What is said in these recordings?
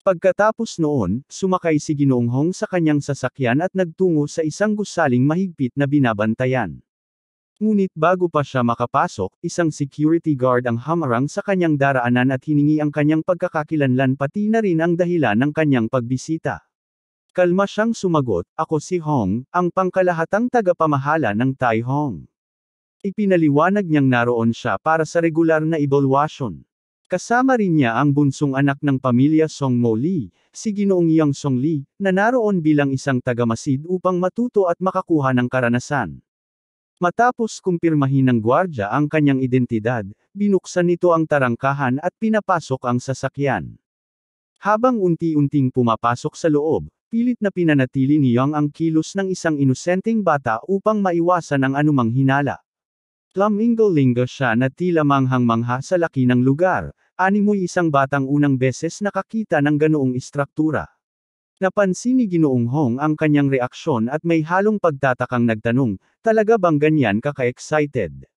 Pagkatapos noon, sumakay si Ginoong Hong sa kanyang sasakyan at nagtungo sa isang gusaling mahigpit na binabantayan. Ngunit bago pa siya makapasok, isang security guard ang hamarang sa kanyang daraanan at hiningi ang kanyang pagkakakilanlan pati na rin ang dahilan ng kanyang pagbisita. Kalma siyang sumagot, "Ako si Hong, ang pangkalahatang tagapamahala ng Tai Hong." Ipinaliwanag niyang naroon siya para sa regular na ebalwasyon. Kasama rin niya ang bunsong anak ng pamilya Song Mo Lee, si Ginoong Yang Song Lee, na naroon bilang isang tagamasid upang matuto at makakuha ng karanasan. Matapos kumpirmahin ng gwardya ang kanyang identidad, binuksan nito ang tarangkahan at pinapasok ang sasakyan. Habang unti-unting pumapasok sa loob, pilit na pinanatili ni Yang ang kilos ng isang inosenteng bata upang maiwasan ang anumang hinala. Laminggo-linggo siya na tila manghang-mangha sa laki ng lugar, animoy isang batang unang beses nakakita ng ganoong istruktura. Napansin ni Ginoong Hong ang kanyang reaksyon at may halong pagtatakang nagtanong, "Talaga bang ganyan ka-excited?"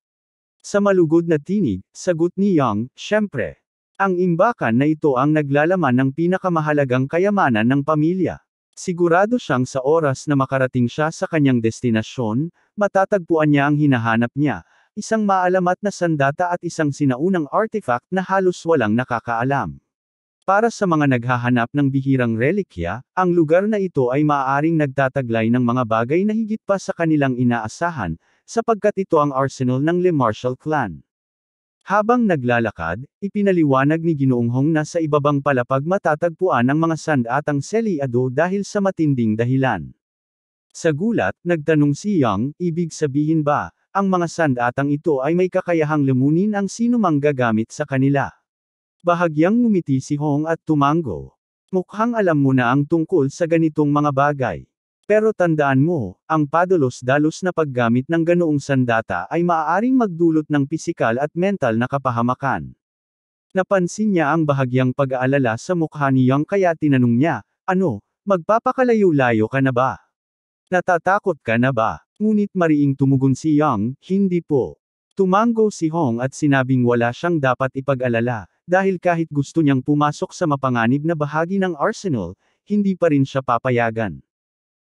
Sa malugod na tinig, sagot ni Yang, "Siyempre. Ang imbakan na ito ang naglalaman ng pinakamahalagang kayamanan ng pamilya." Sigurado siyang sa oras na makarating siya sa kanyang destinasyon, matatagpuan niya ang hinahanap niya, isang maalamat na sandata at isang sinaunang artifact na halos walang nakakaalam. Para sa mga naghahanap ng bihirang relikya, ang lugar na ito ay maaaring nagtataglay ng mga bagay na higit pa sa kanilang inaasahan, sapagkat ito ang arsenal ng Le Martial clan. Habang naglalakad, ipinaliwanag ni Ginoong Hong na sa ibabang palapag matatagpuan ang mga sandatang selyado dahil sa matinding dahilan. Sa gulat, nagtanong si Yang, "Ibig sabihin ba, ang mga sandatang ito ay may kakayahang lamunin ang sinumang gagamit sa kanila?" Bahagyang ngumiti si Hong at tumango. "Mukhang alam mo na ang tungkol sa ganitong mga bagay. Pero tandaan mo, ang padalos-dalos na paggamit ng ganoong sandata ay maaaring magdulot ng pisikal at mental na kapahamakan." Napansin niya ang bahagyang pag-aalala sa mukha ni Yang kaya tinanong niya, "Ano, magpapakalayo-layo ka na ba? Natatakot ka na ba?" Ngunit mariing tumugon si Yang, "Hindi po." Tumango si Hong at sinabing wala siyang dapat ipag-alala, dahil kahit gusto niyang pumasok sa mapanganib na bahagi ng arsenal, hindi pa rin siya papayagan.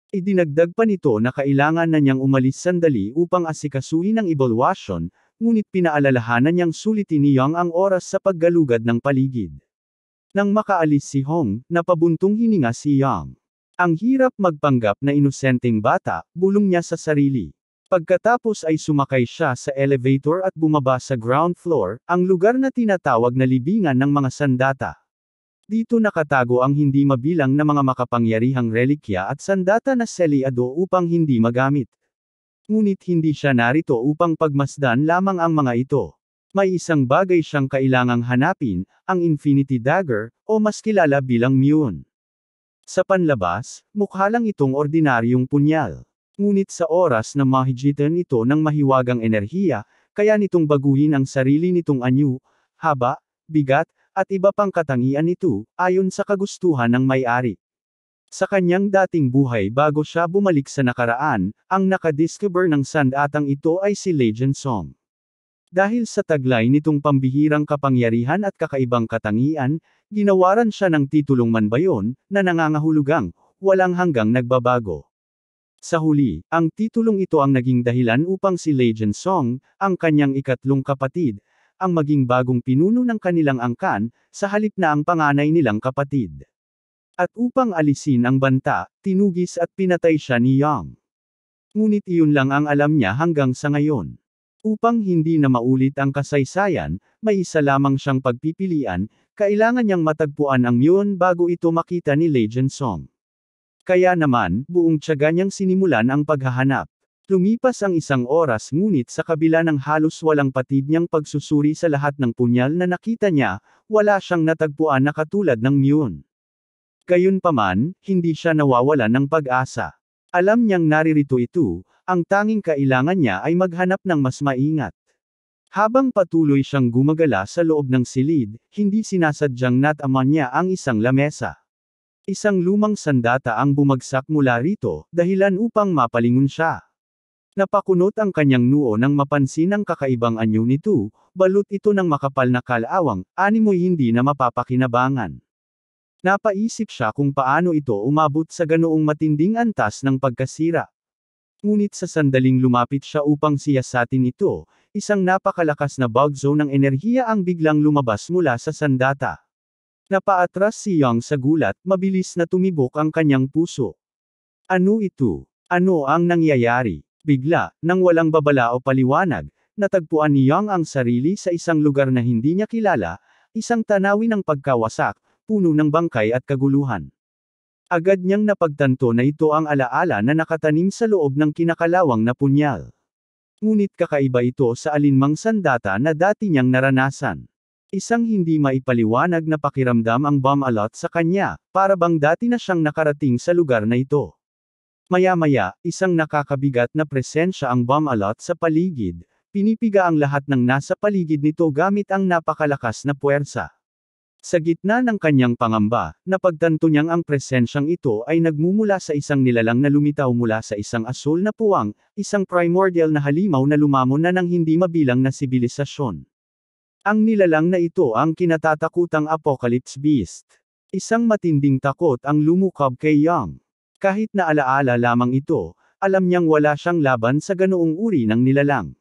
Idinagdag pa nito na kailangan na niyang umalis sandali upang asikasuhin ang ebalwasyon, ngunit pinaalalahanan niyang sulitin ni Yang ang oras sa paggalugad ng paligid. Nang makaalis si Hong, napabuntong hininga si Yang. Ang hirap magpanggap na inosenteng bata, bulong niya sa sarili. Pagkatapos ay sumakay siya sa elevator at bumaba sa ground floor, ang lugar na tinatawag na libingan ng mga sandata. Dito nakatago ang hindi mabilang na mga makapangyarihang relikya at sandata na selyado upang hindi magamit. Ngunit hindi siya narito upang pagmasdan lamang ang mga ito. May isang bagay siyang kailangang hanapin, ang Infinity Dagger, o mas kilala bilang Myun. Sa panlabas, mukha lang itong ordinaryong punyal. Ngunit sa oras na mahigitan ito ng mahiwagang enerhiya, kaya nitong baguhin ang sarili nitong anyo, haba, bigat, at iba pang katangian nito, ayon sa kagustuhan ng may-ari. Sa kanyang dating buhay bago siya bumalik sa nakaraan, ang nakadiscover ng sandatang ito ay si Legend Song. Dahil sa taglay nitong pambihirang kapangyarihan at kakaibang katangian, ginawaran siya ng titulong manbayon, na nangangahulugang, walang hanggang nagbabago. Sa huli, ang titulong ito ang naging dahilan upang si Legend Song, ang kanyang ikatlong kapatid, ang maging bagong pinuno ng kanilang angkan, sa halip na ang panganay nilang kapatid. At upang alisin ang banta, tinugis at pinatay siya ni Yang. Ngunit iyon lang ang alam niya hanggang sa ngayon. Upang hindi na maulit ang kasaysayan, may isa lamang siyang pagpipilian, kailangan niyang matagpuan ang Myun bago ito makita ni Legend Song. Kaya naman, buong tiyaga niyang sinimulan ang paghahanap. Lumipas ang isang oras ngunit sa kabila ng halos walang patid niyang pagsusuri sa lahat ng punyal na nakita niya, wala siyang natagpuan na katulad ng Myun. Gayunpaman, hindi siya nawawalan ng pag-asa. Alam niyang naririto ito, ang tanging kailangan niya ay maghanap ng mas maingat. Habang patuloy siyang gumagala sa loob ng silid, hindi sinasadyang nataman niya ang isang lamesa. Isang lumang sandata ang bumagsak mula rito, dahilan upang mapalingon siya. Napakunot ang kanyang noo nang mapansin ang kakaibang anyo nito, balot ito ng makapal na kalawang, animoy hindi na mapapakinabangan. Napaisip siya kung paano ito umabot sa ganoong matinding antas ng pagkasira. Ngunit sa sandaling lumapit siya upang siyasatin ito, isang napakalakas na bug zone ng enerhiya ang biglang lumabas mula sa sandata. Napaatras si Young sa gulat, mabilis na tumibok ang kanyang puso. Ano ito? Ano ang nangyayari? Bigla, nang walang babala o paliwanag, natagpuan ni Young ang sarili sa isang lugar na hindi niya kilala, isang tanawin ng pagkawasak, puno ng bangkay at kaguluhan. Agad niyang napagtanto na ito ang alaala na nakatanim sa loob ng kinakalawang na punyal. Ngunit kakaiba ito sa alinmang sandata na dati niyang naranasan. Isang hindi maipaliwanag na pakiramdam ang bomb-alot sa kanya, para bang dati na siyang nakarating sa lugar na ito. Maya-maya, isang nakakabigat na presensya ang bomb-alot sa paligid, pinipiga ang lahat ng nasa paligid nito gamit ang napakalakas na puwersa. Sa gitna ng kanyang pangamba, napagtanto niyang ang presensyang ito ay nagmumula sa isang nilalang na lumitaw mula sa isang asul na puwang, isang primordial na halimaw na lumamon na ng hindi mabilang na sibilisasyon. Ang nilalang na ito ang kinatatakutang Apocalypse Beast. Isang matinding takot ang lumukab kay Young. Kahit na alaala lamang ito, alam niyang wala siyang laban sa ganoong uri ng nilalang.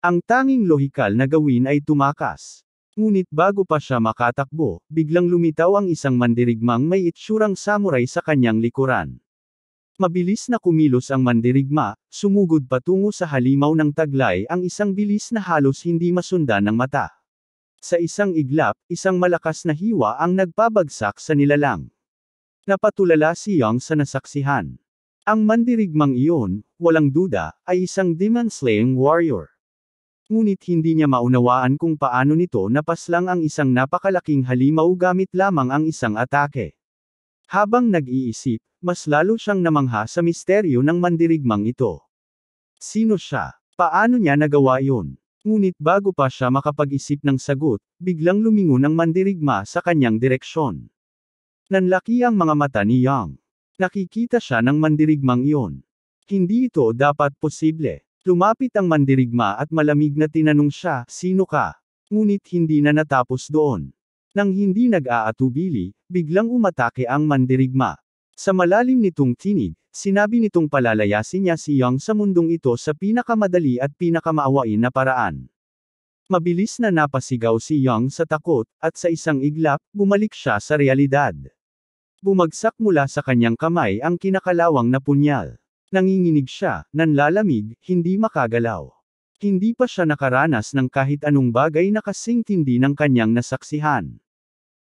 Ang tanging lohikal na gawin ay tumakas. Ngunit bago pa siya makatakbo, biglang lumitaw ang isang mandirigmang may itsurang samurai sa kanyang likuran. Mabilis na kumilos ang mandirigma, sumugod patungo sa halimaw ng taglay ang isang bilis na halos hindi masundan ng mata. Sa isang iglap, isang malakas na hiwa ang nagpabagsak sa nilalang. Napatulala si Young sa nasaksihan. Ang mandirigmang iyon, walang duda, ay isang demon-slaying warrior. Ngunit hindi niya maunawaan kung paano nito napaslang ang isang napakalaking halimaw gamit lamang ang isang atake. Habang nag-iisip, mas lalo siyang namangha sa misteryo ng mandirigmang ito. Sino siya? Paano niya nagawa yun? Ngunit bago pa siya makapag-isip ng sagot, biglang lumingon ang mandirigma sa kanyang direksyon. Nanlaki ang mga mata ni Young. Nakikita siya ng mandirigmang iyon. Hindi ito dapat posible. Lumapit ang mandirigma at malamig na tinanong siya, "Sino ka?" Ngunit hindi na natapos doon. Nang hindi nag-aatubili, biglang umatake ang mandirigma. Sa malalim nitong tinig, sinabi nitong palalayasin niya si Young sa mundong ito sa pinakamadali at pinakamaawain na paraan. Mabilis na napasigaw si Young sa takot, at sa isang iglap, bumalik siya sa realidad. Bumagsak mula sa kanyang kamay ang kinakalawang na punyal. Nanginginig siya, nanlalamig, hindi makagalaw. Hindi pa siya nakaranas ng kahit anong bagay na kasing tindi ng kanyang nasaksihan.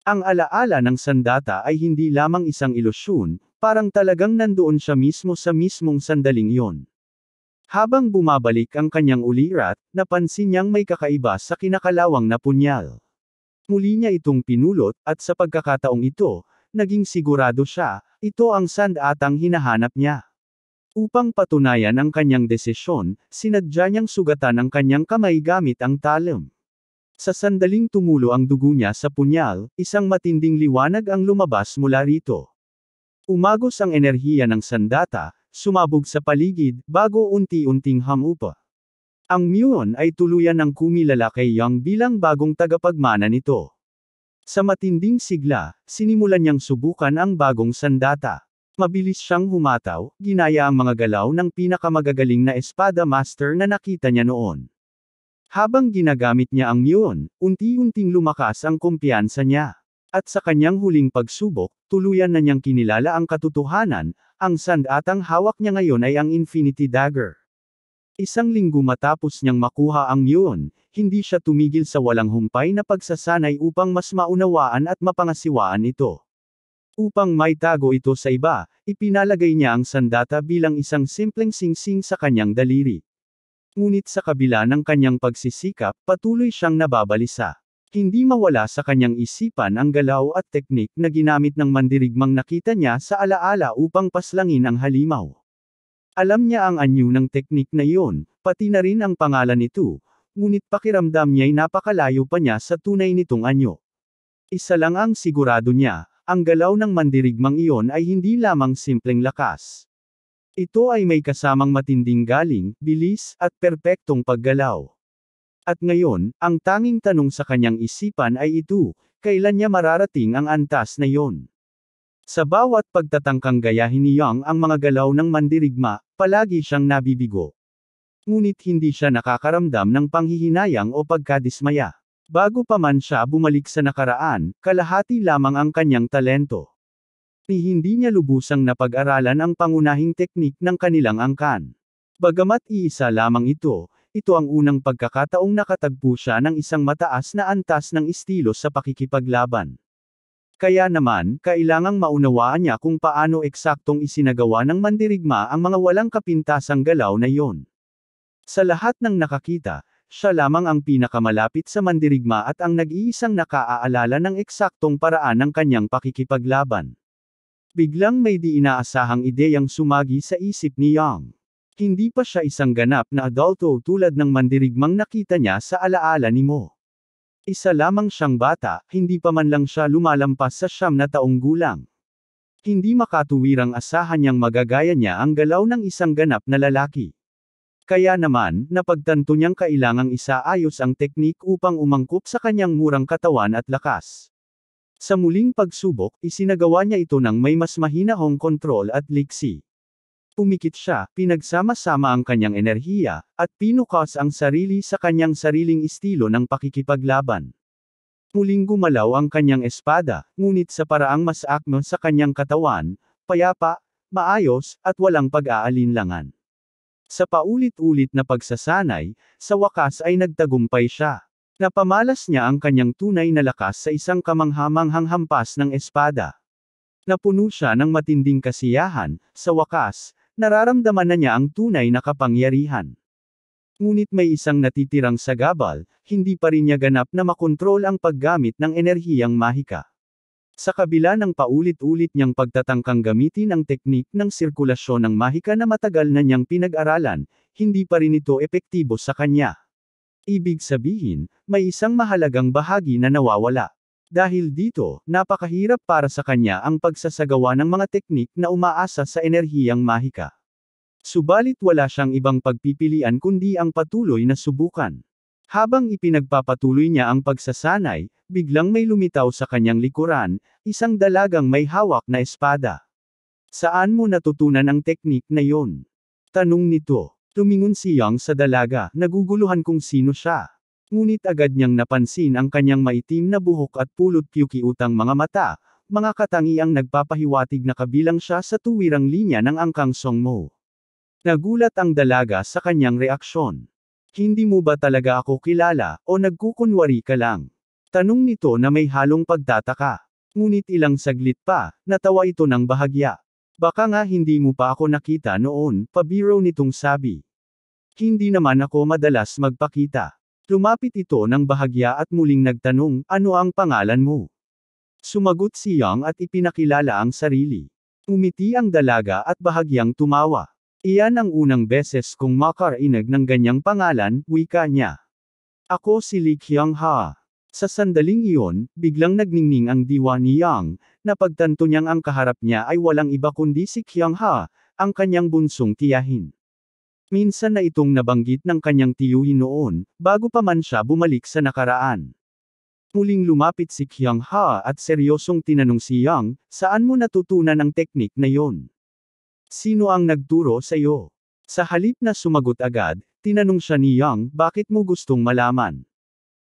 Ang alaala ng sandata ay hindi lamang isang ilusyon, parang talagang nandoon siya mismo sa mismong sandaling iyon. Habang bumabalik ang kanyang ulirat, napansin niyang may kakaiba sa kinakalawang na punyal. Muli niya itong pinulot, at sa pagkakataong ito, naging sigurado siya, ito ang sandatang hinahanap niya. Upang patunayan ang kanyang desisyon, sinadya niyang sugatan ang kanyang kamay gamit ang talim. Sa sandaling tumulo ang dugo niya sa punyal, isang matinding liwanag ang lumabas mula rito. Umagos ang enerhiya ng sandata, sumabog sa paligid, bago unti-unting hamupa. Ang Muon ay tuluyan ng kumilala kay Young bilang bagong tagapagmana nito. Sa matinding sigla, sinimulan niyang subukan ang bagong sandata. Mabilis siyang humataw, ginaya ang mga galaw ng pinakamagagaling na espada master na nakita niya noon. Habang ginagamit niya ang Muon, unti-unting lumakas ang kumpiyansa niya. At sa kanyang huling pagsubok, tuluyan na niyang kinilala ang katotohanan, ang sandatang hawak niya ngayon ay ang Infinity Dagger. Isang linggo matapos niyang makuha ang Muon, hindi siya tumigil sa walang humpay na pagsasanay upang mas maunawaan at mapangasiwaan ito. Upang maitago ito sa iba, ipinalagay niya ang sandata bilang isang simpleng singsing sa kanyang daliri. Ngunit sa kabila ng kanyang pagsisikap, patuloy siyang nababalisa. Hindi mawala sa kanyang isipan ang galaw at teknik na ginamit ng mandirigmang nakita niya sa alaala upang paslangin ang halimaw. Alam niya ang anyo ng teknik na iyon, pati na rin ang pangalan nito, ngunit pakiramdam niya'y napakalayo pa niya sa tunay nitong anyo. Isa lang ang sigurado niya, ang galaw ng mandirigmang iyon ay hindi lamang simpleng lakas. Ito ay may kasamang matinding galing, bilis, at perpektong paggalaw. At ngayon, ang tanging tanong sa kanyang isipan ay ito, kailan niya mararating ang antas na yon. Sa bawat pagtatangkang gayahin ni Yang ang mga galaw ng mandirigma, palagi siyang nabibigo. Ngunit hindi siya nakakaramdam ng panghihinayang o pagkadismaya. Bago pa man siya bumalik sa nakaraan, kalahati lamang ang kanyang talento. Hindi niya lubusang napag-aralan ang pangunahing teknik ng kanilang angkan. Bagamat iisa lamang ito ang unang pagkakataong nakatagpo siya ng isang mataas na antas ng estilo sa pakikipaglaban. Kaya naman, kailangang maunawaan niya kung paano eksaktong isinagawa ng mandirigma ang mga walang kapintasang galaw na yon. Sa lahat ng nakakita, siya lamang ang pinakamalapit sa mandirigma at ang nag-iisang nakaaalala ng eksaktong paraan ng kanyang pakikipaglaban. Biglang may di inaasahang ideyang sumagi sa isip ni Yang. Hindi pa siya isang ganap na adulto tulad ng mandirigmang nakita niya sa alaala ni Mo. Isa lamang siyang bata, hindi pa man lang siya lumalampas sa 9 na taong gulang. Hindi makatuwirang asahan niyang magagaya niya ang galaw ng isang ganap na lalaki. Kaya naman, napagtanto niyang kailangang isaayos ang teknik upang umangkop sa kanyang murang katawan at lakas. Sa muling pagsubok, isinagawa niya ito ng may mas mahinahong kontrol at liksi. Pumikit siya, pinagsama-sama ang kanyang enerhiya, at pinukas ang sarili sa kanyang sariling estilo ng pakikipaglaban. Muling gumalaw ang kanyang espada, ngunit sa paraang mas akma sa kanyang katawan, payapa, maayos, at walang pag-aalinlangan. Sa paulit-ulit na pagsasanay, sa wakas ay nagtagumpay siya. Napamalas niya ang kanyang tunay na lakas sa isang kamanghamanghang hampas ng espada. Napuno siya ng matinding kasiyahan, sa wakas, nararamdaman na niya ang tunay na kapangyarihan. Ngunit may isang natitirang sagabal, hindi pa rin niya ganap na makontrol ang paggamit ng enerhiyang mahika. Sa kabila ng paulit-ulit niyang pagtatangkang gamitin ang teknik ng sirkulasyon ng mahika na matagal na niyang pinag-aralan, hindi pa rin ito epektibo sa kanya. Ibig sabihin, may isang mahalagang bahagi na nawawala. Dahil dito, napakahirap para sa kanya ang pagsasagawa ng mga teknik na umaasa sa enerhiyang mahika. Subalit wala siyang ibang pagpipilian kundi ang patuloy na subukan. Habang ipinagpapatuloy niya ang pagsasanay, biglang may lumitaw sa kanyang likuran, isang dalagang may hawak na espada. Saan mo natutunan ang teknik na yon? Tanong nito. Tumingon si Yang sa dalaga, naguguluhan kung sino siya. Ngunit agad niyang napansin ang kanyang maitim na buhok at pulot piukiutang mga mata, mga katangiang nagpapahiwatig na kabilang siya sa tuwirang linya ng angkang Songmo. Nagulat ang dalaga sa kanyang reaksyon. Hindi mo ba talaga ako kilala, o nagkukunwari ka lang? Tanong nito na may halong pagtataka. Ngunit ilang saglit pa, natawa ito ng bahagya. Baka nga hindi mo pa ako nakita noon, pabiro nitong sabi. Hindi naman ako madalas magpakita. Lumapit ito ng bahagya at muling nagtanong, ano ang pangalan mo? Sumagot si Yang at ipinakilala ang sarili. Umiti ang dalaga at bahagyang tumawa. Iyan ang unang beses kong makarinig ng ganyang pangalan, wika niya. Ako si Li Qiangha. Sa sandaling iyon, biglang nagningning ang diwa ni Yang, napagtanto niyang ang kaharap niya ay walang iba kundi si Qiangha, ang kanyang bunsong tiyahin. Minsan na itong nabanggit ng kanyang tiyuhin noon, bago pa man siya bumalik sa nakaraan. Muling lumapit si Qiangha at seryosong tinanong si Yang, saan mo natutunan ang teknik na yon? Sino ang nagturo sa iyo? Sa halip na sumagot agad, tinanong siya ni Yang, bakit mo gustong malaman?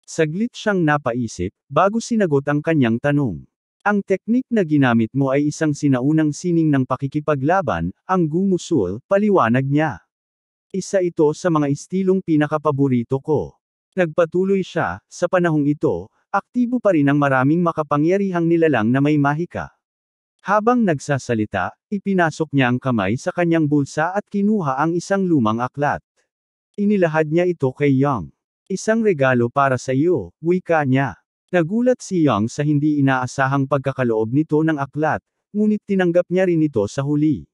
Saglit siyang napaisip, bago sinagot ang kanyang tanong. Ang teknik na ginamit mo ay isang sinaunang sining ng pakikipaglaban, ang gumusul, paliwanag niya. Isa ito sa mga estilong pinakapaborito ko. Nagpatuloy siya, sa panahong ito, aktibo pa rin ang maraming makapangyarihang nilalang na may mahika. Habang nagsasalita, ipinasok niya ang kamay sa kanyang bulsa at kinuha ang isang lumang aklat. Inilahad niya ito kay Yang. Isang regalo para sa iyo, wika niya. Nagulat si Yang sa hindi inaasahang pagkakaloob nito ng aklat, ngunit tinanggap niya rin ito sa huli.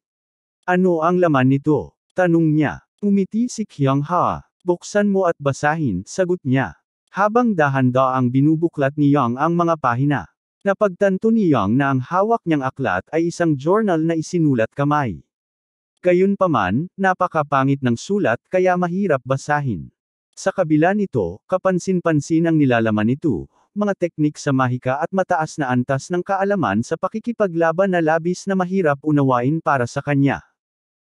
Ano ang laman nito? Tanong niya. Umiti si Qiangha. Buksan mo at basahin, sagot niya. Habang dahan-daang binubuklat ni Yang ang mga pahina. Napagtanto ni Yang na ang hawak niyang aklat ay isang journal na isinulat kamay. Gayunpaman, napakapangit ng sulat kaya mahirap basahin. Sa kabila nito, kapansin-pansin ang nilalaman nito, mga teknik sa mahika at mataas na antas ng kaalaman sa pakikipaglaban na labis na mahirap unawain para sa kanya.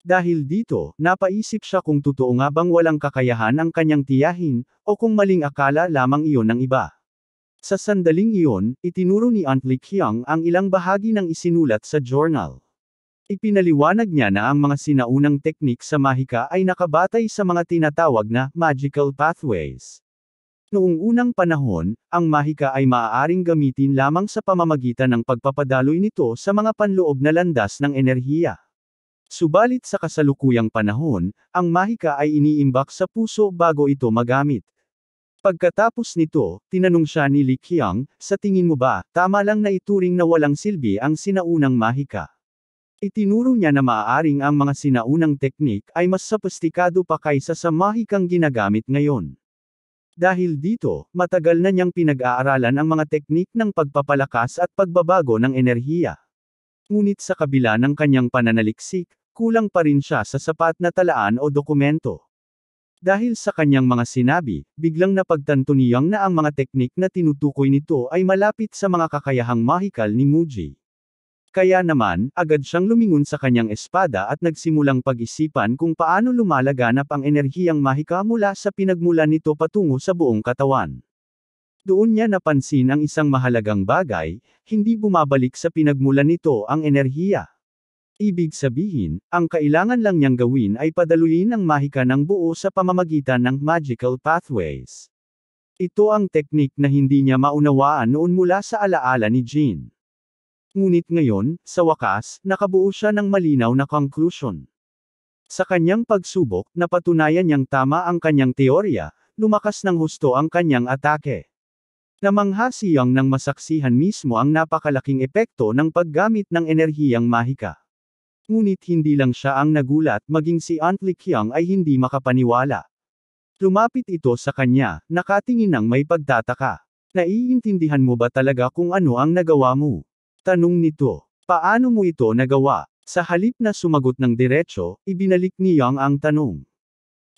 Dahil dito, napaisip siya kung totoo nga bang walang kakayahan ang kanyang tiyahin, o kung maling akala lamang iyon ng iba. Sa sandaling iyon, itinuro ni Aunt Li Qiang ang ilang bahagi ng isinulat sa journal. Ipinaliwanag niya na ang mga sinaunang teknik sa mahika ay nakabatay sa mga tinatawag na magical pathways. Noong unang panahon, ang mahika ay maaaring gamitin lamang sa pamamagitan ng pagpapadaloy nito sa mga panloob na landas ng enerhiya. Subalit sa kasalukuyang panahon, ang mahika ay iniimbak sa puso bago ito magamit. Pagkatapos nito, tinanong siya ni Li Qiang, sa tingin mo ba, tama lang na ituring na walang silbi ang sinaunang mahika? Itinuro niya na maaaring ang mga sinaunang teknik ay mas sophisticado pa kaysa sa mahikang ginagamit ngayon. Dahil dito, matagal na niyang pinag-aaralan ang mga teknik ng pagpapalakas at pagbabago ng enerhiya. Ngunit sa kabila ng kanyang pananaliksik, kulang pa rin siya sa sapat na talaan o dokumento. Dahil sa kanyang mga sinabi, biglang napagtanto ni Yang na ang mga teknik na tinutukoy nito ay malapit sa mga kakayahang mahikal ni Muji. Kaya naman, agad siyang lumingon sa kanyang espada at nagsimulang pag-isipan kung paano lumalaganap ang enerhiyang mahika mula sa pinagmulan nito patungo sa buong katawan. Doon niya napansin ang isang mahalagang bagay, hindi bumabalik sa pinagmulan nito ang enerhiya. Ibig sabihin, ang kailangan lang niyang gawin ay padaluyin ang mahika ng buo sa pamamagitan ng magical pathways. Ito ang teknik na hindi niya maunawaan noon mula sa alaala ni Jin. Ngunit ngayon, sa wakas, nakabuo siya ng malinaw na conclusion. Sa kanyang pagsubok, napatunayan niyang tama ang kanyang teorya, lumakas ng husto ang kanyang atake. Namangha si Yang nang masaksihan mismo ang napakalaking epekto ng paggamit ng enerhiyang mahika. Ngunit hindi lang siya ang nagulat, maging si Aunt Li Qiang ay hindi makapaniwala. Lumapit ito sa kanya, nakatingin ng may pagtataka. Naiintindihan mo ba talaga kung ano ang nagawa mo? Tanong nito. Paano mo ito nagawa? Sa halip na sumagot ng diretso, ibinalik ni Yang ang tanong.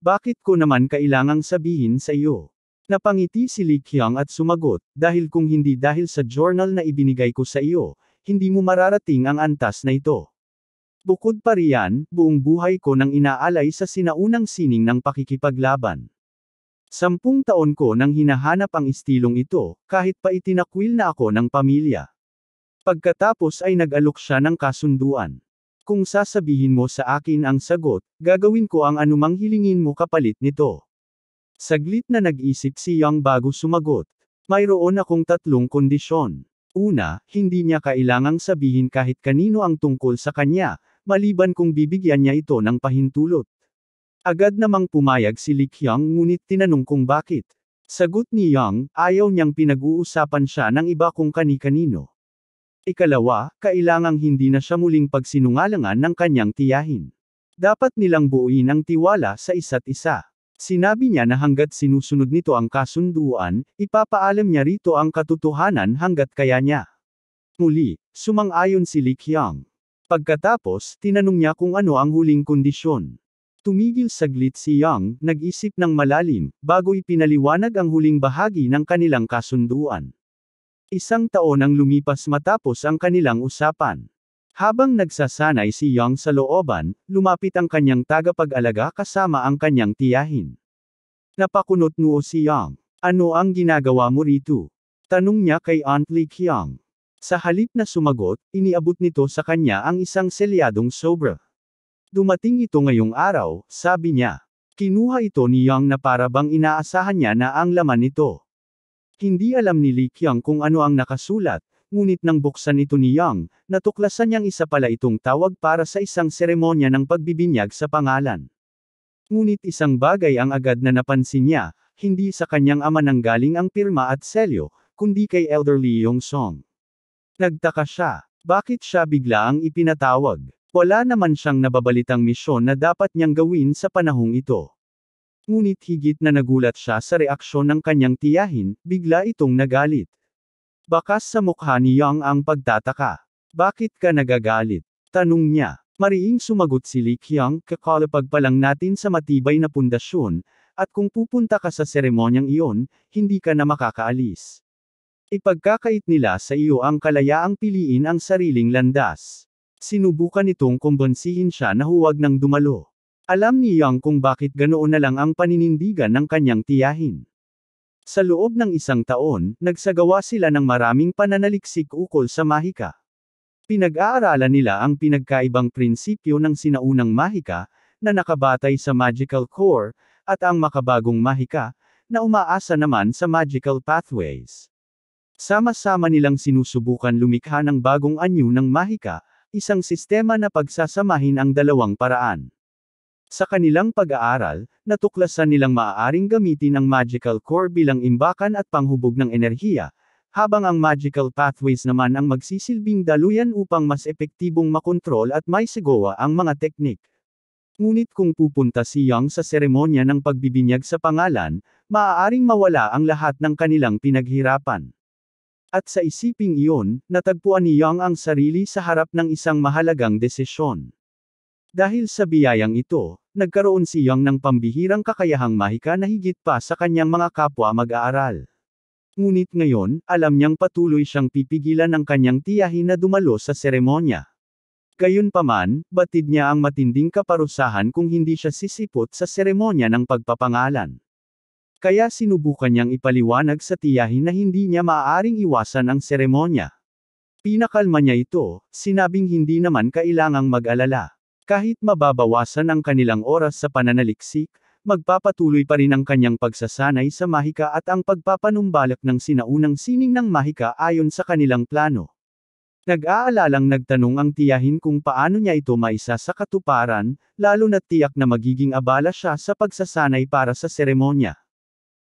Bakit ko naman kailangang sabihin sa iyo? Napangiti si Li Qiang at sumagot, dahil kung hindi dahil sa journal na ibinigay ko sa iyo, hindi mo mararating ang antas na ito. Bukod pa riyan, buong buhay ko nang inaalay sa sinaunang sining ng pakikipaglaban. 10 taon ko nang hinahanap ang istilong ito, kahit pa itinakwil na ako ng pamilya. Pagkatapos ay nag-alok siya ng kasunduan. Kung sasabihin mo sa akin ang sagot, gagawin ko ang anumang hilingin mo kapalit nito. Saglit na nag-isip si Yang bago sumagot. Mayroon akong 3 kondisyon. Una, hindi niya kailangang sabihin kahit kanino ang tungkol sa kanya, maliban kung bibigyan niya ito ng pahintulot. Agad namang pumayag si Li Qiang ngunit tinanong kung bakit. Sagot ni Yang, ayaw niyang pinag-uusapan siya ng iba kung kani-kanino. Ikalawa, kailangang hindi na siya muling pagsinungalangan ng kanyang tiyahin. Dapat nilang buuin ang tiwala sa isa't isa. Sinabi niya na hanggat sinusunod nito ang kasunduan, ipapaalam niya rito ang katotohanan hanggat kaya niya. Muli, sumang-ayon si Li Qiang. Pagkatapos, tinanong niya kung ano ang huling kondisyon. Tumigil saglit si Yang, nag-isip ng malalim, bago ipinaliwanag ang huling bahagi ng kanilang kasunduan. 1 taon ang lumipas matapos ang kanilang usapan. Habang nagsasanay si Yang sa looban, lumapit ang kanyang tagapag-alaga kasama ang kanyang tiyahin. Napakunot noo si Yang. Ano ang ginagawa mo rito? Tanong niya kay Aunt Li Qiang. Sa halip na sumagot, iniabot nito sa kanya ang isang selyadong sobra. Dumating ito ngayong araw, sabi niya. Kinuha ito ni Yang na para bang inaasahan niya na ang laman nito. Hindi alam ni Li Qiang kung ano ang nakasulat, ngunit nang buksan ito ni Yang, natuklasan niyang isa pala itong tawag para sa isang seremonya ng pagbibinyag sa pangalan. Ngunit isang bagay ang agad na napansin niya, hindi sa kanyang ama nanggaling ang pirma at selyo, kundi kay Elder Li Yongsong. Nagtaka siya, bakit siya bigla ang ipinatawag? Wala naman siyang nababalitang misyon na dapat niyang gawin sa panahong ito. Ngunit higit na nagulat siya sa reaksyon ng kanyang tiyahin, bigla itong nagalit. Bakas sa mukha ni Yang ang pagtataka. Bakit ka nagagalit? Tanong niya. Mariing sumagot si Li Qiang, kakalapag pa lang natin sa matibay na pundasyon, at kung pupunta ka sa seremonyang iyon, hindi ka na makakaalis. Ipagkakait nila sa iyo ang kalayaang piliin ang sariling landas. Sinubukan itong kumbonsihin siya na huwag nang dumalo. Alam ni Young kung bakit ganoon na lang ang paninindigan ng kanyang tiyahin. Sa loob ng 1 taon, nagsagawa sila ng maraming pananaliksik ukol sa mahika. Pinag-aaralan nila ang pinagkaibang prinsipyo ng sinaunang mahika, na nakabatay sa magical core, at ang makabagong mahika, na umaasa naman sa magical pathways. Sama-sama nilang sinusubukan lumikha ng bagong anyo ng mahika, isang sistema na pagsasamahin ang dalawang paraan. Sa kanilang pag-aaral, natuklasan nilang maaaring gamitin ang magical core bilang imbakan at panghubog ng enerhiya, habang ang magical pathways naman ang magsisilbing daluyan upang mas epektibong makontrol at maisagawa ang mga teknik. Ngunit kung pupunta si Young sa seremonya ng pagbibinyag sa pangalan, maaaring mawala ang lahat ng kanilang pinaghirapan. At sa isiping iyon, natagpuan ni Young ang sarili sa harap ng isang mahalagang desisyon. Dahil sa biyayang ito, nagkaroon si Young ng pambihirang kakayahang mahika na higit pa sa kanyang mga kapwa mag-aaral. Ngunit ngayon, alam niyang patuloy siyang pipigilan ng kanyang tiyahin na dumalo sa seremonya. Gayunpaman, batid niya ang matinding kaparusahan kung hindi siya sisipot sa seremonya ng pagpapangalan. Kaya sinubukan niyang ipaliwanag sa tiyahin na hindi niya maaaring iwasan ang seremonya. Pinakalma niya ito, sinabing hindi naman kailangang mag-alala. Kahit mababawasan ang kanilang oras sa pananaliksik, magpapatuloy pa rin ang kanyang pagsasanay sa mahika at ang pagpapanumbalak ng sinaunang sining ng mahika ayon sa kanilang plano. Nag-aalalang nagtanong ang tiyahin kung paano niya ito maisa sa katuparan, lalo na't tiyak na magiging abala siya sa pagsasanay para sa seremonya.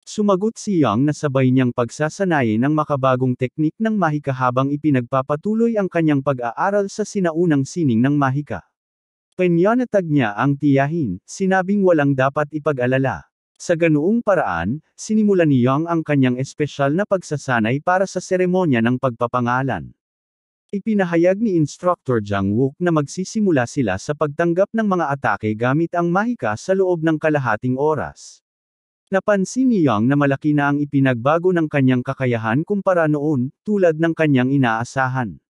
Sumagot si Young na sabay niyang pagsasanayin ang makabagong teknik ng mahika habang ipinagpapatuloy ang kanyang pag-aaral sa sinaunang sining ng mahika. Pinyanatag niya ang tiyahin, sinabing walang dapat ipag-alala. Sa ganoong paraan, sinimulan ni Young ang kanyang espesyal na pagsasanay para sa seremonya ng pagpapangalan. Ipinahayag ni Instructor Jang Wook na magsisimula sila sa pagtanggap ng mga atake gamit ang mahika sa loob ng kalahating oras. Napansin ni Young na malaki na ang ipinagbago ng kanyang kakayahan kumpara noon, tulad ng kanyang inaasahan.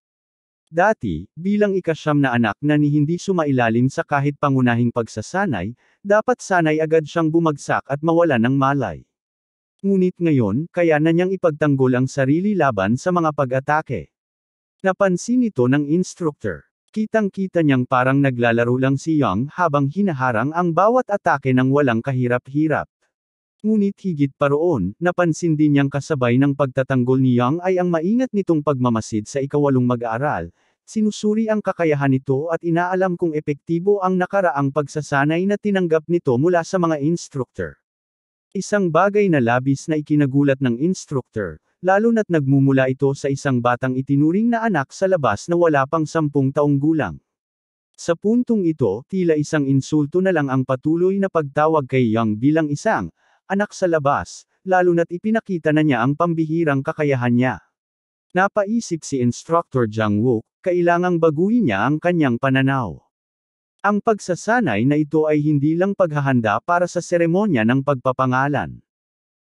Dati, bilang ika-9 na anak na ni hindi sumailalim sa kahit pangunahing pagsasanay, dapat sanay agad siyang bumagsak at mawala ng malay. Ngunit ngayon, kaya na niyang ipagtanggol ang sarili laban sa mga pag-atake. Napansin ito ng instructor. Kitang-kita niyang parang naglalaro lang si Young habang hinaharang ang bawat atake ng walang kahirap-hirap. Ngunit higit pa roon, napansin din niyang kasabay ng pagtatanggol ni Young ay ang maingat nitong pagmamasid sa ika-8 mag-aaral, sinusuri ang kakayahan nito at inaalam kung epektibo ang nakaraang pagsasanay na tinanggap nito mula sa mga instructor. Isang bagay na labis na ikinagulat ng instructor, lalo na't nagmumula ito sa isang batang itinuring na anak sa labas na wala pang 10 taong gulang. Sa puntong ito, tila isang insulto na lang ang patuloy na pagtawag kay Young bilang isang anak sa labas, lalo na't ipinakita na niya ang pambihirang kakayahan niya. Napaisip si Instructor Jang Wook, kailangang baguhin niya ang kanyang pananaw. Ang pagsasanay na ito ay hindi lang paghahanda para sa seremonya ng pagpapangalan.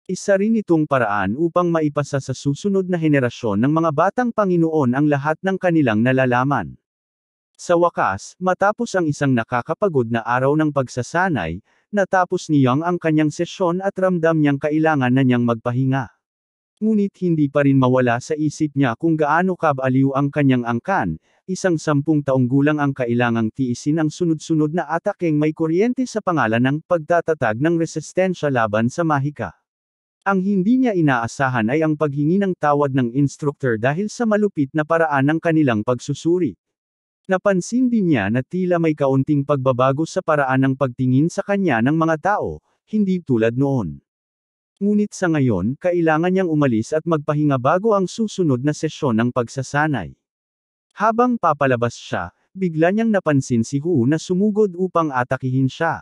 Isa rin itong paraan upang maipasa sa susunod na henerasyon ng mga batang Panginoon ang lahat ng kanilang nalalaman. Sa wakas, matapos ang isang nakakapagod na araw ng pagsasanay, natapos ni Young ang kanyang sesyon at ramdam niyang kailangan na niyang magpahinga. Ngunit hindi pa rin mawala sa isip niya kung gaano kabaliw ang kanyang angkan, isang 10 taong gulang ang kailangang tiisin ang sunod-sunod na atakeng may kuryente sa pangalan ng pagtatatag ng resistensya laban sa mahika. Ang hindi niya inaasahan ay ang paghingi ng tawad ng instructor dahil sa malupit na paraan ng kanilang pagsusuri. Napansin din niya na tila may kaunting pagbabago sa paraan ng pagtingin sa kanya ng mga tao, hindi tulad noon. Ngunit sa ngayon, kailangan niyang umalis at magpahinga bago ang susunod na sesyon ng pagsasanay. Habang papalabas siya, bigla niyang napansin si Hu na sumugod upang atakihin siya.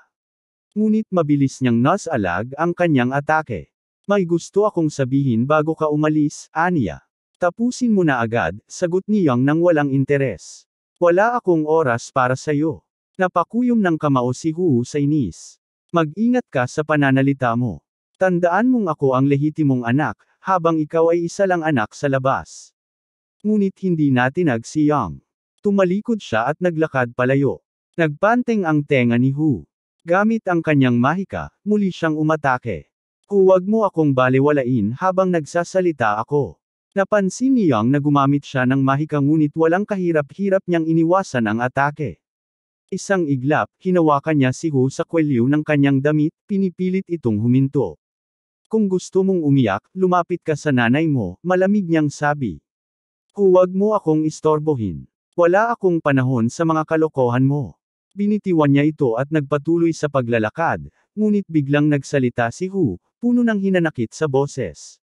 Ngunit mabilis niyang nasalag ang kanyang atake. May gusto akong sabihin bago ka umalis, aniya. Tapusin mo na agad, sagot ni Young nang walang interes. Wala akong oras para sayo. Napakuyom ng kamao si Hu sa inis. Mag-ingat ka sa pananalita mo. Tandaan mong ako ang lehitimong anak, habang ikaw ay isa lang anak sa labas. Ngunit hindi natinag si Young. Tumalikod siya at naglakad palayo. Nagpanteng ang tenga ni Hu. Gamit ang kanyang mahika, muli siyang umatake. Huwag mo akong balewalain habang nagsasalita ako. Napansin ni Young na gumamit siya ng mahika ngunit walang kahirap-hirap niyang iniwasan ang atake. Isang iglap, hinawakan niya si Hu sa kwelyo ng kanyang damit, pinipilit itong huminto. Kung gusto mong umiyak, lumapit ka sa nanay mo, malamig niyang sabi. Huwag mo akong istorbohin. Wala akong panahon sa mga kalokohan mo. Binitiwan niya ito at nagpatuloy sa paglalakad, ngunit biglang nagsalita si Hu, puno ng hinanakit sa boses.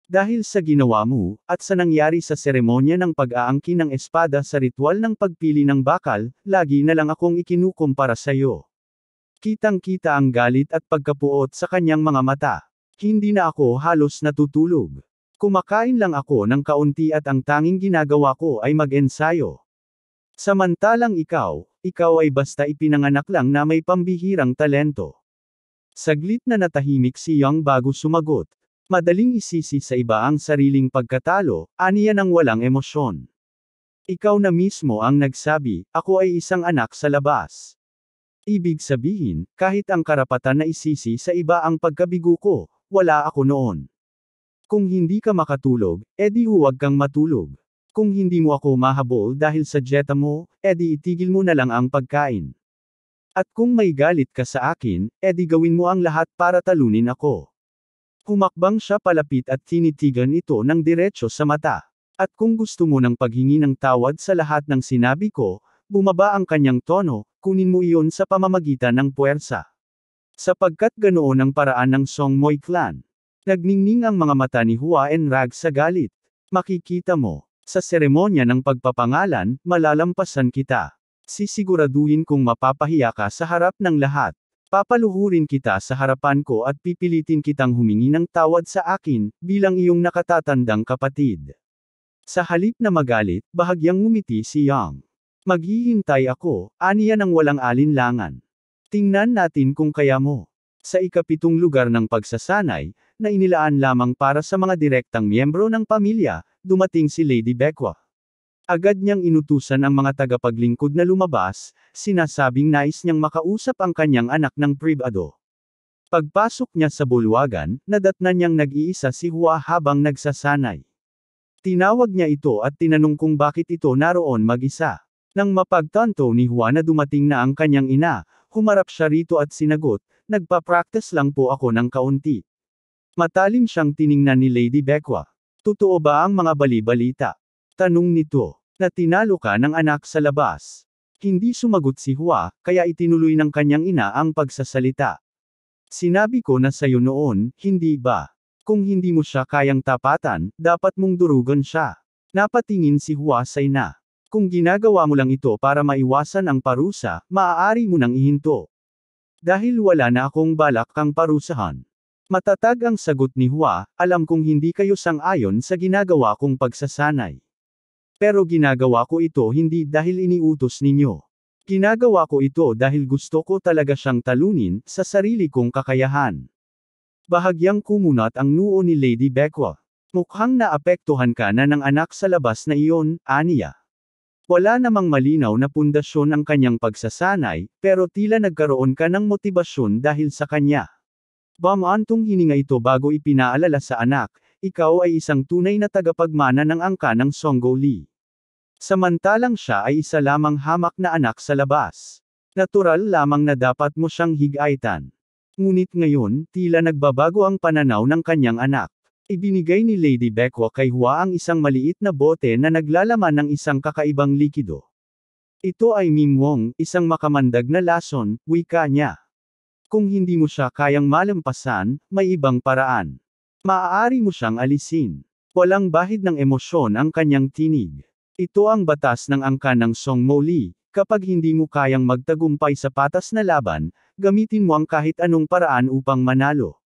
Dahil sa ginawa mo, at sa nangyari sa seremonya ng pag-aangkin ng espada sa ritual ng pagpili ng bakal, lagi na lang akong ikinukumpara sa iyo. Kitang-kita ang galit at pagkapuot sa kanyang mga mata. Hindi na ako halos natutulog. Kumakain lang ako ng kaunti at ang tanging ginagawa ko ay mag-ensayo. Samantalang ikaw ay basta ipinanganak lang na may pambihirang talento. Saglit na natahimik si Young bago sumagot. Madaling isisi sa iba ang sariling pagkatalo, aniya ng walang emosyon. Ikaw na mismo ang nagsabi, ako ay isang anak sa labas. Ibig sabihin, kahit ang karapatan na isisi sa iba ang pagkabigo ko, wala ako noon. Kung hindi ka makatulog, edi huwag kang matulog. Kung hindi mo ako mahabol dahil sa dieta mo, edi itigil mo na lang ang pagkain. At kung may galit ka sa akin, edi gawin mo ang lahat para talunin ako. Humakbang siya palapit at tinitigan ito ng diretso sa mata. At kung gusto mo ng paghingi ng tawad sa lahat ng sinabi ko, bumaba ang kanyang tono, kunin mo iyon sa pamamagitan ng puwersa. Sapagkat ganoon ang paraan ng Songmoy clan. Nagningning ang mga mata ni Hua Enrag sa galit. Makikita mo, sa seremonya ng pagpapangalan, malalampasan kita. Sisiguraduhin kong mapapahiya ka sa harap ng lahat. Papaluhurin kita sa harapan ko at pipilitin kitang humingi ng tawad sa akin, bilang iyong nakatatandang kapatid. Sa halip na magalit, bahagyang ngumiti si Young. Maghihintay ako, aniya ng walang alinlangan. Tingnan natin kung kaya mo. Sa ikapitong lugar ng pagsasanay, na inilaan lamang para sa mga direktang miyembro ng pamilya, dumating si Lady Becwa. Agad niyang inutusan ang mga tagapaglingkod na lumabas, sinasabing nais niyang makausap ang kanyang anak ng pribado. Pagpasok niya sa bulwagan, nadatnan niyang nag-iisa si Hua habang nagsasanay. Tinawag niya ito at tinanong kung bakit ito naroon mag-isa. Nang mapagtanto ni Hua na dumating na ang kanyang ina, humarap siya rito at sinagot, nagpa-practice lang po ako ng kaunti. Matalim siyang tiningnan ni Lady Becwa. Totoo ba ang mga bali-balita? Tanong nito, na tinalo ka ng anak sa labas. Hindi sumagot si Hua, kaya itinuloy ng kanyang ina ang pagsasalita. Sinabi ko na sayo noon, hindi ba? Kung hindi mo siya kayang tapatan, dapat mong durugan siya. Napatingin si Hua sa ina. Kung ginagawa mo lang ito para maiwasan ang parusa, maaari mo nang ihinto. Dahil wala na akong balak kang parusahan. Matatag ang sagot ni Hua, alam kong hindi kayo sang-ayon sa ginagawa kong pagsasanay. Pero ginagawa ko ito hindi dahil iniutos ninyo. Ginagawa ko ito dahil gusto ko talaga siyang talunin, sa sarili kong kakayahan. Bahagyang kumunat ang noo ni Lady Becwa. Mukhang naapektuhan ka na ng anak sa labas na iyon, aniya. Wala namang malinaw na pundasyon ang kanyang pagsasanay, pero tila nagkaroon ka ng motibasyon dahil sa kanya. Bamantong hininga ito bago ipinaalala sa anak, ikaw ay isang tunay na tagapagmana ng angka ng Songgo Lee. Samantalang siya ay isa lamang hamak na anak sa labas. Natural lamang na dapat mo siyang higaitan. Ngunit ngayon, tila nagbabago ang pananaw ng kanyang anak. Ibinigay ni Lady Becwa kay Hua ang isang maliit na bote na naglalaman ng isang kakaibang likido. Ito ay mimwong, isang makamandag na lason, wika niya. Kung hindi mo siya kayang malampasan, may ibang paraan. Maaari mo siyang alisin. Walang bahid ng emosyon ang kanyang tinig. Ito ang batas ng angka ng Songmo Lee, kapag hindi mo kayang magtagumpay sa patas na laban, gamitin mo ang kahit anong paraan upang manalo.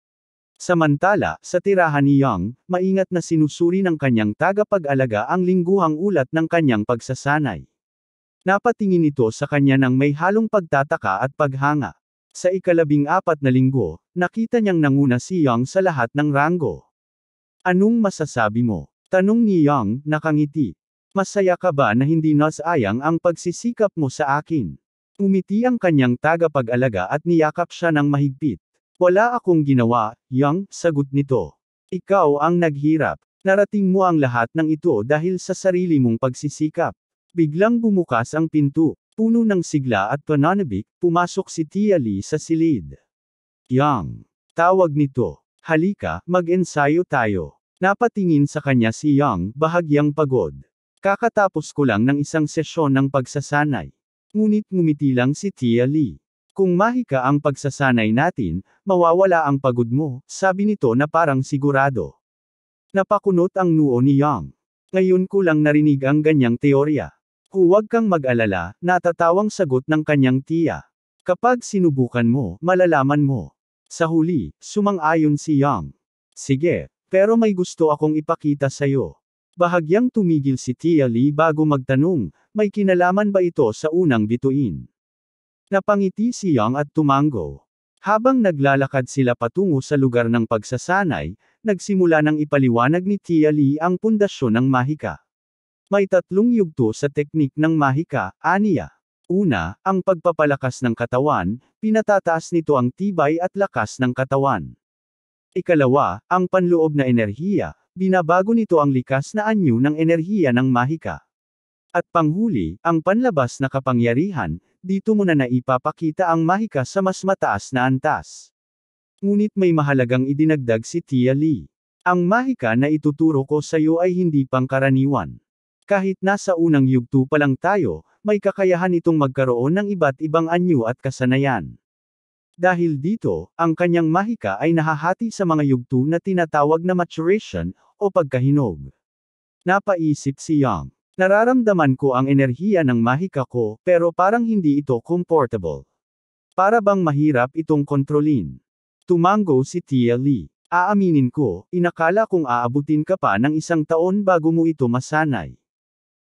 Samantala, sa tirahan ni Young, maingat na sinusuri ng kanyang tagapag-alaga ang lingguhang ulat ng kanyang pagsasanay. Napatingin ito sa kanya ng may halong pagtataka at paghanga. Sa ika-14 na linggo, nakita niyang nanguna si Young sa lahat ng ranggo. Anong masasabi mo? Tanong ni Yang, nakangiti. Masaya ka ba na hindi nasayang ang pagsisikap mo sa akin? Umiti ang kanyang tagapag-alaga at niyakap siya ng mahigpit. Wala akong ginawa, Yang, sagot nito. Ikaw ang naghirap. Narating mo ang lahat ng ito dahil sa sarili mong pagsisikap. Biglang bumukas ang pinto. Puno ng sigla at pananabik, pumasok si Tia Lee sa silid. Yang. Tawag nito. Halika, mag-ensayo tayo. Napatingin sa kanya si Yang, bahagyang pagod. Kakatapos ko lang ng isang sesyon ng pagsasanay. Ngunit ngumiti lang si Tia Lee. Kung mahika ang pagsasanay natin, mawawala ang pagod mo, sabi nito na parang sigurado. Napakunot ang noo ni Yang. Ngayon ko lang narinig ang ganyang teorya. Huwag kang mag-alala, natatawang sagot ng kanyang tiya. Kapag sinubukan mo, malalaman mo. Sa huli, sumang-ayon si Yang. Sige, pero may gusto akong ipakita sa'yo. Bahagyang tumigil si Tia Lee bago magtanong, may kinalaman ba ito sa unang bituin? Napangiti si Yang at tumango. Habang naglalakad sila patungo sa lugar ng pagsasanay, nagsimula ng ipaliwanag ni Tia Lee ang pundasyon ng mahika. May 3 yugto sa teknik ng mahika, aniya. Una, ang pagpapalakas ng katawan, pinatataas nito ang tibay at lakas ng katawan. Ikalawa, ang panloob na enerhiya, binabago nito ang likas na anyo ng enerhiya ng mahika. At panghuli, ang panlabas na kapangyarihan, dito mo na naipapakita ang mahika sa mas mataas na antas. Ngunit may mahalagang idinagdag si Tia Lee. Ang mahika na ituturo ko sa iyo ay hindi pangkaraniwan. Kahit nasa unang yugto pa lang tayo, may kakayahan itong magkaroon ng iba't ibang anyo at kasanayan. Dahil dito, ang kanyang mahika ay nahahati sa mga yugto na tinatawag na maturation, o pagkahinog. Napaisip si Yang. Nararamdaman ko ang enerhiya ng mahika ko, pero parang hindi ito comfortable. Para bang mahirap itong kontrolin? Tumango si Tia Lee. Aaminin ko, inakala kong aabutin ka pa ng 1 taon bago mo ito masanay.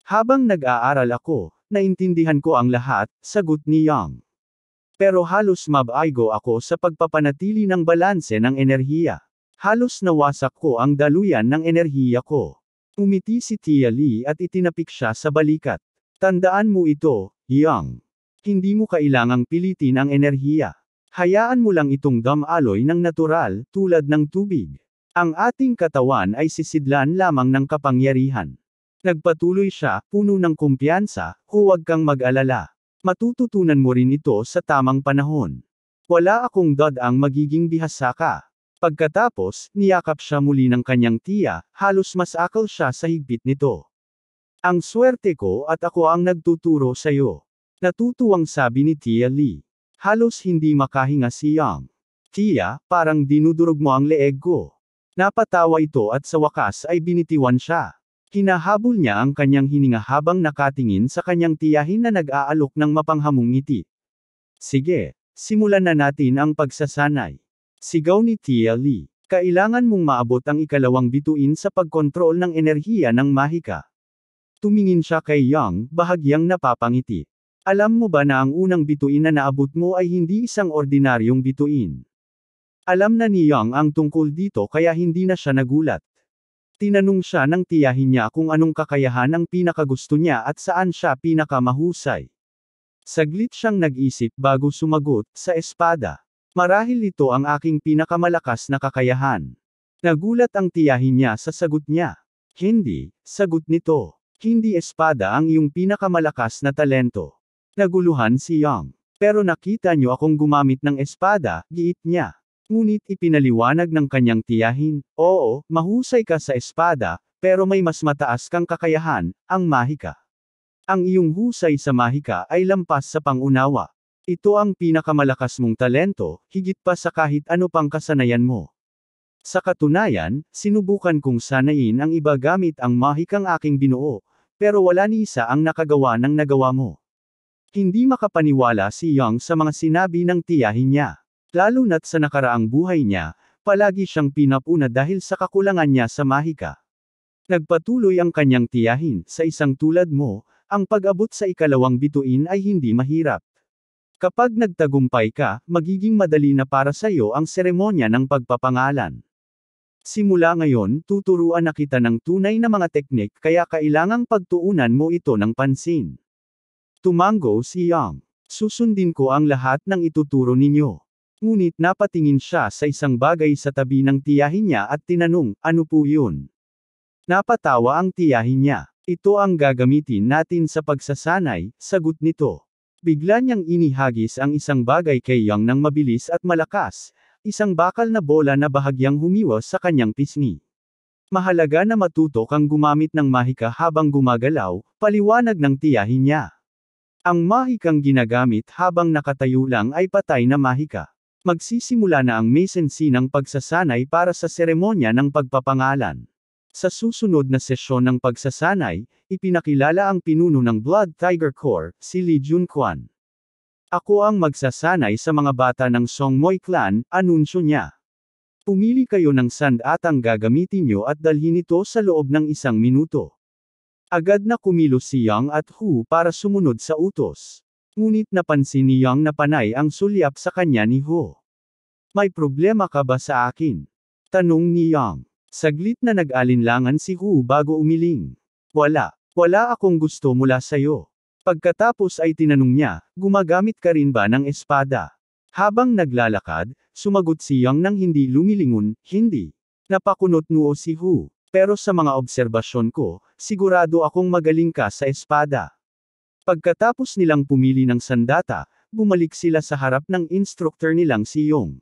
Habang nag-aaral ako, naintindihan ko ang lahat, sagot ni Yang. Pero halos mabaigo ako sa pagpapanatili ng balanse ng enerhiya. Halos nawasak ko ang daluyan ng enerhiya ko. Umiti si Tia Lee at itinapik siya sa balikat. Tandaan mo ito, Yang. Hindi mo kailangang pilitin ang enerhiya. Hayaan mo lang itong damaloy ng natural, tulad ng tubig. Ang ating katawan ay sisidlan lamang ng kapangyarihan. Nagpatuloy siya, puno ng kumpiyansa, huwag kang mag-alala. Matututunan mo rin ito sa tamang panahon. Wala akong dadaang magiging bihasa ka. Pagkatapos, niyakap siya muli ng kanyang tiya, halos masakal siya sa higpit nito. Ang swerte ko at ako ang nagtuturo sa'yo. Natutuwang sabi ni Tia Lee. Halos hindi makahinga si Yang. Tiya, parang dinudurog mo ang leeg ko. Napatawa ito at sa wakas ay binitiwan siya. Hinahabol niya ang kanyang hininga habang nakatingin sa kanyang tiyahin na nag-aalok ng mapanghamong ngiti. Sige, simulan na natin ang pagsasanay. Sigaw ni Tia Lee. Kailangan mong maabot ang 2 bituin sa pagkontrol ng enerhiya ng mahika. Tumingin siya kay Yang, bahagyang napapangiti. Alam mo ba na ang unang bituin na naabot mo ay hindi isang ordinaryong bituin? Alam na ni Yang ang tungkol dito kaya hindi na siya nagulat. Tinanong siya ng tiyahin niya kung anong kakayahan ang pinakagusto niya at saan siya pinakamahusay. Saglit siyang nag-isip bago sumagot, sa espada. Marahil ito ang aking pinakamalakas na kakayahan. Nagulat ang tiyahin niya sa sagot niya. Hindi, sagot nito. Hindi espada ang iyong pinakamalakas na talento. Naguluhan si Yang. Pero nakita niyo akong gumamit ng espada, giit niya. Ngunit ipinaliwanag ng kanyang tiyahin, oo, mahusay ka sa espada, pero may mas mataas kang kakayahan, ang mahika. Ang iyong husay sa mahika ay lampas sa pangunawa. Ito ang pinakamalakas mong talento, higit pa sa kahit ano pang kasanayan mo. Sa katunayan, sinubukan kong sanayin ang iba gamit ang mahikang aking binuo, pero wala ni isa ang nakagawa ng nagawa mo. Hindi makapaniwala si Yang sa mga sinabi ng tiyahin niya. Lalo na't sa nakaraang buhay niya, palagi siyang pinapuna dahil sa kakulangan niya sa mahika. Nagpatuloy ang kanyang tiyahin, sa isang tulad mo, ang pag-abot sa 2 bituin ay hindi mahirap. Kapag nagtagumpay ka, magiging madali na para sa iyo ang seremonya ng pagpapangalan. Simula ngayon, tuturuan na kita ng tunay na mga teknik kaya kailangang pagtuunan mo ito ng pansin. Tumango si Yang. Susundin ko ang lahat ng ituturo ninyo. Ngunit napatingin siya sa isang bagay sa tabi ng tiyahin niya at tinanong, ano po yun? Napatawa ang tiyahin niya. Ito ang gagamitin natin sa pagsasanay, sagot nito. Bigla niyang inihagis ang isang bagay kay Yang ng mabilis at malakas, isang bakal na bola na bahagyang humiwas sa kanyang pisngi. Mahalaga na matuto kang gumamit ng mahika habang gumagalaw, paliwanag ng tiyahin niya. Ang mahikang ginagamit habang nakatayo lang ay patay na mahika. Magsisimula na ang mesensi ng pagsasanay para sa seremonya ng pagpapangalan. Sa susunod na sesyon ng pagsasanay, ipinakilala ang pinuno ng Blood Tiger Corps, si Li Junquan. Ako ang magsasanay sa mga bata ng Songmoy Clan, anunsyo niya. Pumili kayo ng sandatang gagamitin nyo at dalhin ito sa loob ng 1 minuto. Agad na kumilos si Yang at Hu para sumunod sa utos. Ngunit napansin ni Yang na panay ang sulyap sa kanya ni Hu. May problema ka ba sa akin? Tanong ni Yang. Saglit na nag-alinlangan si Hu bago umiling. Wala akong gusto mula sayo. Pagkatapos ay tinanong niya, gumagamit ka rin ba ng espada? Habang naglalakad, sumagot si Yang nang hindi lumilingon, hindi. Napakunot noo si Hu. Pero sa mga obserbasyon ko, sigurado akong magaling ka sa espada. Pagkatapos nilang pumili ng sandata, bumalik sila sa harap ng instructor nilang si Yong.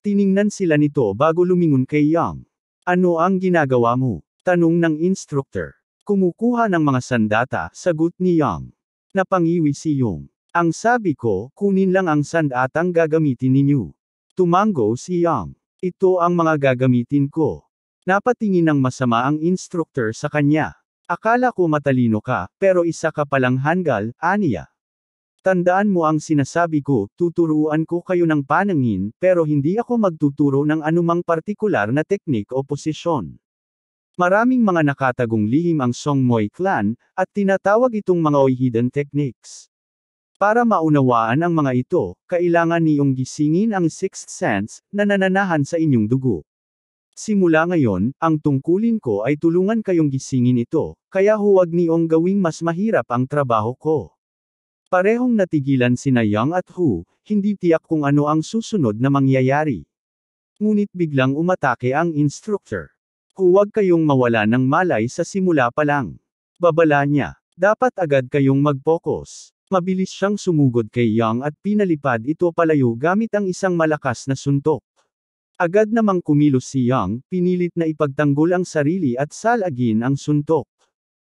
Tiningnan sila nito bago lumingon kay Yang. Ano ang ginagawa mo? Tanong ng instructor. Kumukuha ng mga sandata, sagot ni Yang. Napangiwi si Yong. Ang sabi ko, kunin lang ang sandatang gagamitin ninyo. Tumango si Yang. Ito ang mga gagamitin ko. Napatingin ng masama ang instructor sa kanya. Akala ko matalino ka, pero isa ka palang hanggal, aniya. Tandaan mo ang sinasabi ko, tuturuan ko kayo ng panangin, pero hindi ako magtuturo ng anumang partikular na teknik o posisyon. Maraming mga nakatagong lihim ang Songmoy Clan, at tinatawag itong mga hidden techniques. Para maunawaan ang mga ito, kailangan niyong gisingin ang sixth sense, na nananahan sa inyong dugo. Simula ngayon, ang tungkulin ko ay tulungan kayong gisingin ito, kaya huwag niyong gawing mas mahirap ang trabaho ko. Parehong natigilan sina Yang at Hu, hindi tiyak kung ano ang susunod na mangyayari. Ngunit biglang umatake ang instructor. Huwag kayong mawala ng malay sa simula pa lang. Babala niya, dapat agad kayong mag-focus. Mabilis siyang sumugod kay Yang at pinalipad ito palayo gamit ang isang malakas na suntok. Agad namang kumilos si Yang, pinilit na ipagtanggol ang sarili at salagin ang suntok.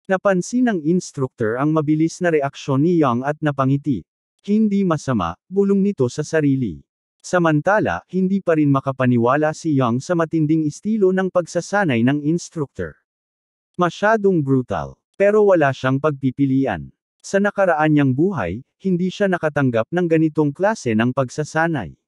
Napansin ng instructor ang mabilis na reaksyon ni Yang at napangiti. Hindi masama, bulong nito sa sarili. Samantala, hindi pa rin makapaniwala si Yang sa matinding estilo ng pagsasanay ng instructor. Masyadong brutal, pero wala siyang pagpipilian. Sa nakaraan niyang buhay, hindi siya nakatanggap ng ganitong klase ng pagsasanay.